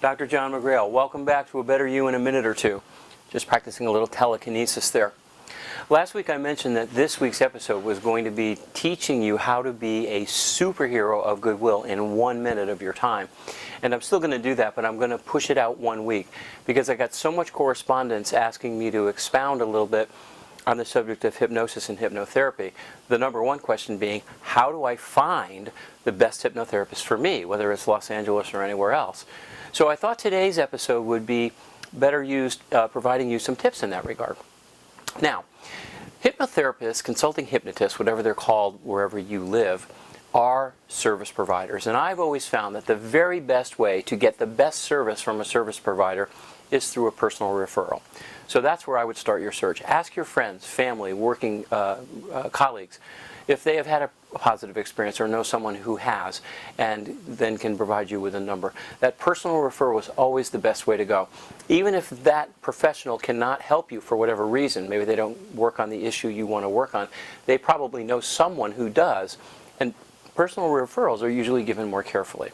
Dr. John McGrail. Welcome back to A Better You in a Minute or Two. Just practicing a little telekinesis there. Last week I mentioned that this week's episode was going to be teaching you how to be a superhero of goodwill in 1 minute of your time. And I'm still going to do that, but I'm going to push it out 1 week because I got so much correspondence asking me to expound a little bit on the subject of hypnosis and hypnotherapy. The number one question being, how do I find the best hypnotherapist for me, whether it's Los Angeles or anywhere else? So I thought today's episode would be better used providing you some tips in that regard. Now, hypnotherapists, consulting hypnotists, whatever they're called wherever you live, are service providers. And I've always found that the very best way to get the best service from a service provider is through a personal referral. So that's where I would start your search. Ask your friends, family, working colleagues if they have had a positive experience or know someone who has, and then can provide you with a number. That personal referral is always the best way to go. Even if that professional cannot help you for whatever reason, maybe they don't work on the issue you want to work on, they probably know someone who does, and personal referrals are usually given more carefully.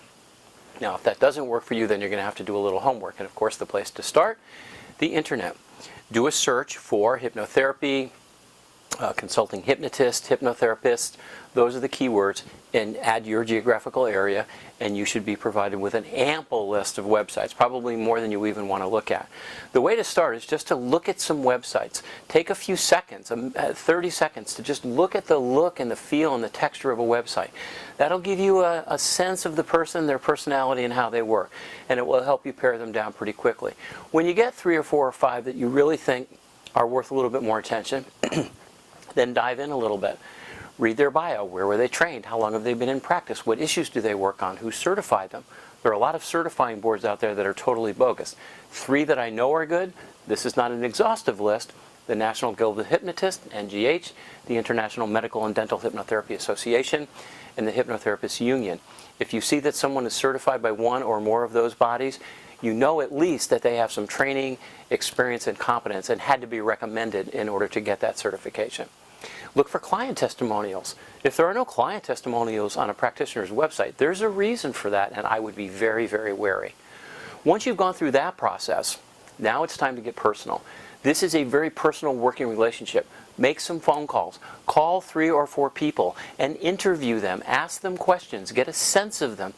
Now, if that doesn't work for you, then you're going to have to do a little homework, and of course the place to start, the internet. Do a search for hypnotherapy, consulting hypnotist, hypnotherapist. Those are the keywords, and add your geographical area, and you should be provided with an ample list of websites, probably more than you even want to look at. The way to start is just to look at some websites. Take a few seconds, 30 seconds, to just look at the look and the feel and the texture of a website. That'll give you a sense of the person, their personality, and how they work, and it will help you pare them down pretty quickly. When you get 3 or 4 or 5 that you really think are worth a little bit more attention, then dive in a little bit. Read their bio. Where were they trained? How long have they been in practice? What issues do they work on? Who certified them? There are a lot of certifying boards out there that are totally bogus. 3 that I know are good. This is not an exhaustive list. The National Guild of Hypnotists, NGH, the International Medical and Dental Hypnotherapy Association, and the Hypnotherapists Union. If you see that someone is certified by one or more of those bodies, you know at least that they have some training, experience, and competence, and had to be recommended in order to get that certification. Look for client testimonials. If there are no client testimonials on a practitioner's website, there's a reason for that, and I would be very, very wary. Once you've gone through that process, now it's time to get personal. This is a very personal working relationship. Make some phone calls. Call 3 or 4 people and interview them. Ask them questions. Get a sense of them.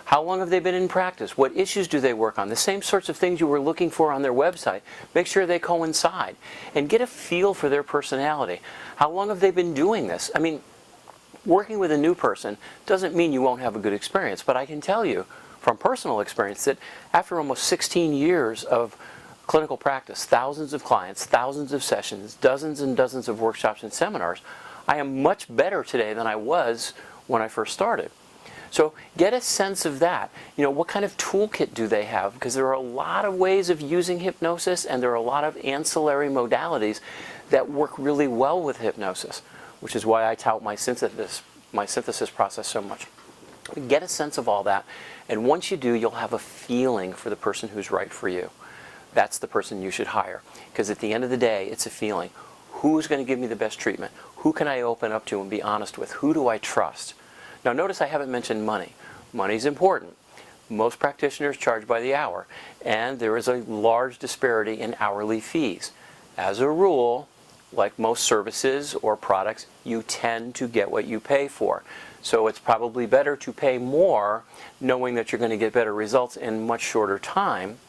How long have they been in practice? What issues do they work on? The same sorts of things you were looking for on their website. Make sure they coincide. And get a feel for their personality. How long have they been doing this? I mean, working with a new person doesn't mean you won't have a good experience, but I can tell you from personal experience that after almost 16 years of clinical practice, thousands of clients, thousands of sessions, dozens and dozens of workshops and seminars, I am much better today than I was when I first started. So get a sense of that. You know, what kind of toolkit do they have? Because there are a lot of ways of using hypnosis, and there are a lot of ancillary modalities that work really well with hypnosis, which is why I tout my synthesis process so much. Get a sense of all that, and once you do, you'll have a feeling for the person who's right for you. That's the person you should hire, because at the end of the day, it's a feeling. Who's going to give me the best treatment? Who can I open up to and be honest with? Who do I trust? Now notice I haven't mentioned money. Money's important. Most practitioners charge by the hour, and there is a large disparity in hourly fees. As a rule, like most services or products, you tend to get what you pay for. So it's probably better to pay more knowing that you're going to get better results in much shorter time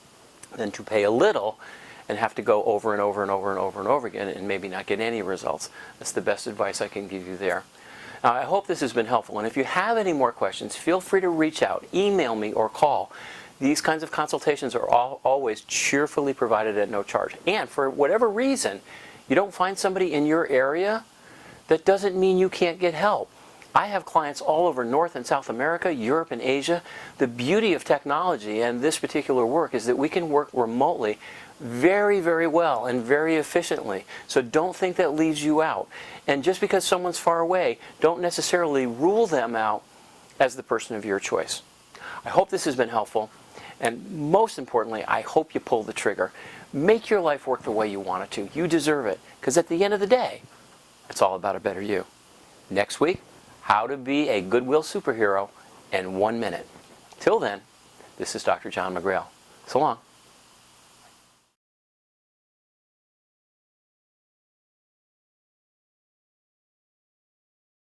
than to pay a little and have to go over and over and over and over and over again and maybe not get any results. That's the best advice I can give you there. Now, I hope this has been helpful, and if you have any more questions, feel free to reach out, email me, or call. These kinds of consultations are always cheerfully provided at no charge. And for whatever reason, you don't find somebody in your area, that doesn't mean you can't get help. I have clients all over North and South America, Europe and Asia. The beauty of technology and this particular work is that we can work remotely very, very well and very efficiently. So don't think that leaves you out. And just because someone's far away, don't necessarily rule them out as the person of your choice. I hope this has been helpful. And most importantly, I hope you pull the trigger. Make your life work the way you want it to. You deserve it. Because at the end of the day, it's all about a better you. Next week, how to be a goodwill superhero in 1 minute. Till then, this is Dr. John McGrail. So long.